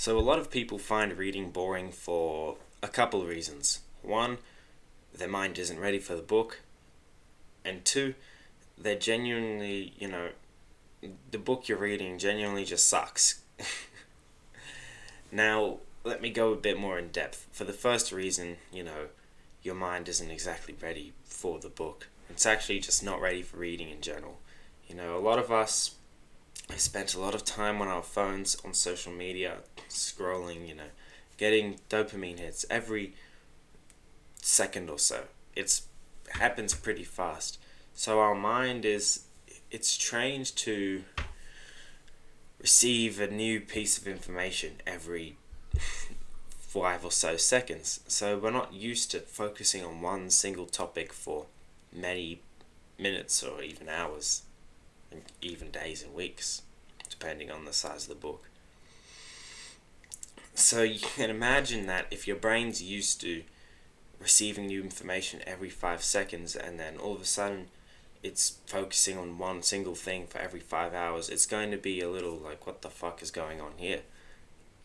So, a lot of people find reading boring for a couple of reasons. One, their mind isn't ready for the book, and two, they're genuinely, the book you're reading genuinely just sucks. Now, let me go a bit more in depth. For the first reason, your mind isn't exactly ready for the book. It's actually just not ready for reading in general. A lot of us have spent a lot of time on our phones, on social media, scrolling, getting dopamine hits every second or so. It happens pretty fast. So our mind it's trained to receive a new piece of information every 5 or so seconds. So we're not used to focusing on one single topic for many minutes or even hours, and even days and weeks, depending on the size of the book. So you can imagine that if your brain's used to receiving new information every 5 seconds, and then all of a sudden it's focusing on one single thing for every 5 hours, it's going to be a little like, what the fuck is going on here?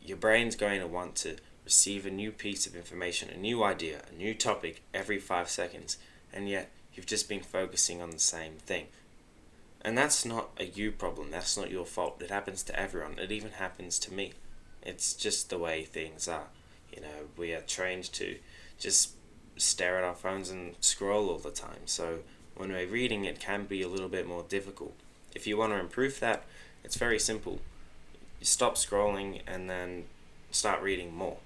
Your brain's going to want to receive a new piece of information, a new idea, a new topic every 5 seconds, and yet you've just been focusing on the same thing. And that's not a you problem, that's not your fault. It happens to everyone, it even happens to me. It's just the way things are. We are trained to just stare at our phones and scroll all the time. So when we're reading, it can be a little bit more difficult. If you want to improve that, it's very simple. You stop scrolling and then start reading more.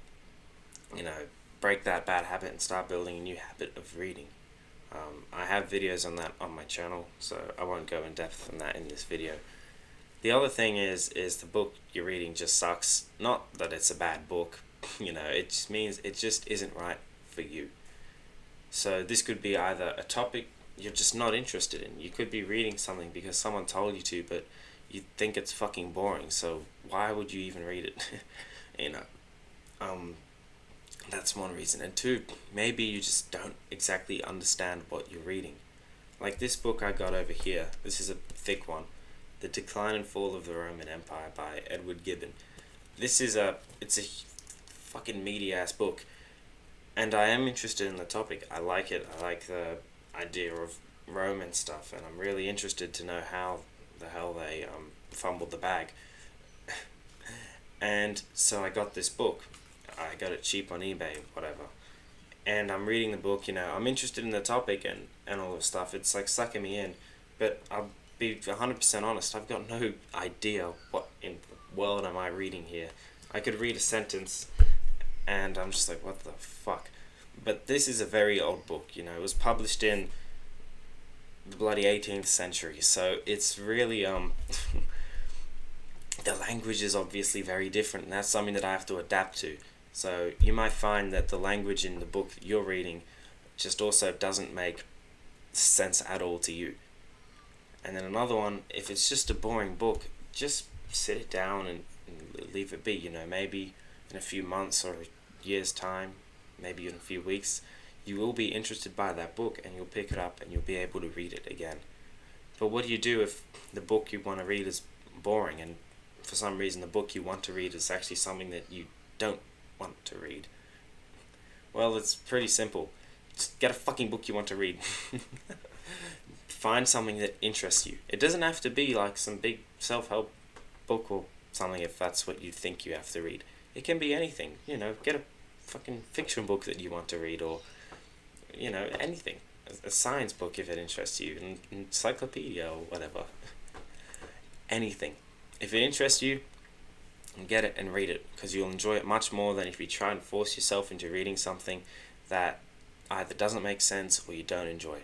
Break that bad habit and start building a new habit of reading. I have videos on that on my channel, so I won't go in depth on that in this video. The other thing is the book you're reading just sucks. Not that it's a bad book, it just means it just isn't right for you. So this could be either a topic you're just not interested in. You could be reading something because someone told you to, but you think it's fucking boring, so why would you even read it? That's one reason. And two, maybe you just don't exactly understand what you're reading. Like this book I got over here, this is a thick one, The Decline and Fall of the Roman Empire by Edward Gibbon. It's a fucking meaty ass book, and I am interested in the topic. I like it. I like the idea of Rome and stuff, and I'm really interested to know how the hell they fumbled the bag. And so I got this book. I got it cheap on eBay, whatever. And I'm reading the book, I'm interested in the topic and all this stuff. It's like sucking me in. But I'll be 100% honest, I've got no idea what in the world am I reading here. I could read a sentence and I'm just like, what the fuck? But this is a very old book, it was published in the bloody 18th century, so it's really, the language is obviously very different, and that's something that I have to adapt to. So you might find that the language in the book that you're reading just also doesn't make sense at all to you. And then another one, if it's just a boring book, just sit it down and leave it be. Maybe in a few months or a year's time, maybe in a few weeks, you will be interested by that book and you'll pick it up and you'll be able to read it again. But what do you do if the book you want to read is boring, and for some reason the book you want to read is actually something that you don't want to read? Well, it's pretty simple. Just get a fucking book you want to read. Find something that interests you. It doesn't have to be like some big self-help book or something if that's what you think you have to read. It can be anything. Get a fucking fiction book that you want to read, or anything. A science book if it interests you, an encyclopedia or whatever. Anything. If it interests you, get it and read it, because you'll enjoy it much more than if you try and force yourself into reading something that either doesn't make sense or you don't enjoy.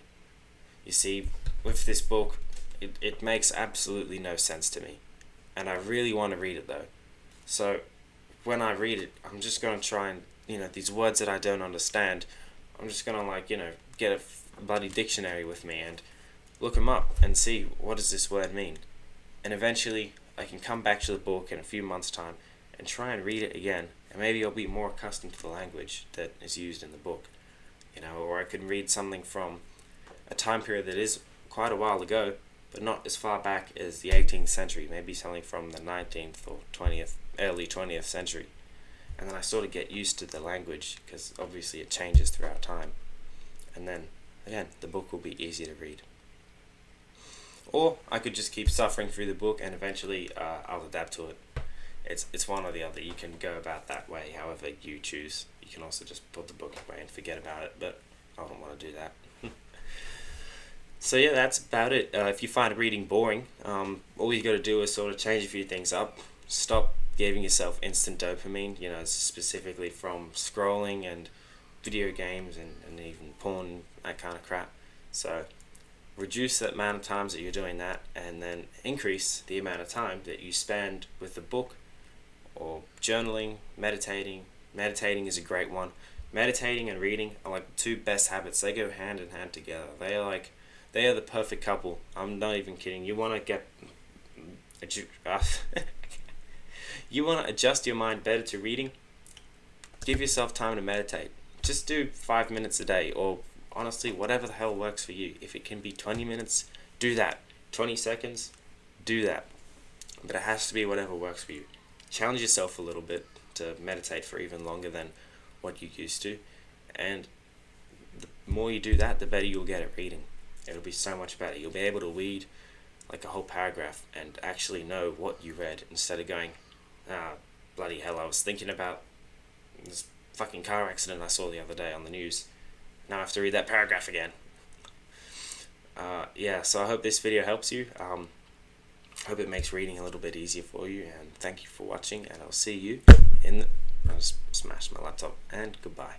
You see, with this book, it makes absolutely no sense to me, and I really want to read it though. So when I read it, I'm just going to try and, these words that I don't understand, I'm just going to get a bloody dictionary with me and look them up and see, what does this word mean? And eventually I can come back to the book in a few months' time and try and read it again, and maybe I'll be more accustomed to the language that is used in the book. Or I can read something from a time period that is quite a while ago, but not as far back as the 18th century, maybe something from the 19th or 20th, early 20th century. and then I sort of get used to the language, because obviously it changes throughout time, and then again the book will be easier to read. Or I could just keep suffering through the book, and eventually I'll adapt to it. It's one or the other. You can go about that way however you choose. You can also just put the book away and forget about it, but I don't want to do that. So yeah, that's about it. If you find reading boring, all you got to do is sort of change a few things up. Stop giving yourself instant dopamine, specifically from scrolling and video games and even porn, that kind of crap. So reduce the amount of times that you're doing that, and then increase the amount of time that you spend with the book or journaling, meditating. Meditating is a great one. Meditating and reading are like the two best habits. They go hand in hand together. They are the perfect couple. I'm not even kidding. You want to you want to adjust your mind better to reading? Give yourself time to meditate. Just do 5 minutes a day, or honestly, whatever the hell works for you. If it can be 20 minutes, do that. 20 seconds, do that. But it has to be whatever works for you. Challenge yourself a little bit to meditate for even longer than what you used to. And the more you do that, the better you'll get at reading. It'll be so much better. You'll be able to read like a whole paragraph and actually know what you read, instead of going, bloody hell, I was thinking about this fucking car accident I saw the other day on the news. Now I have to read that paragraph again. Yeah, so I hope this video helps you. Hope it makes reading a little bit easier for you, and thank you for watching, and I'll see you in the... I just smashed my laptop, and goodbye.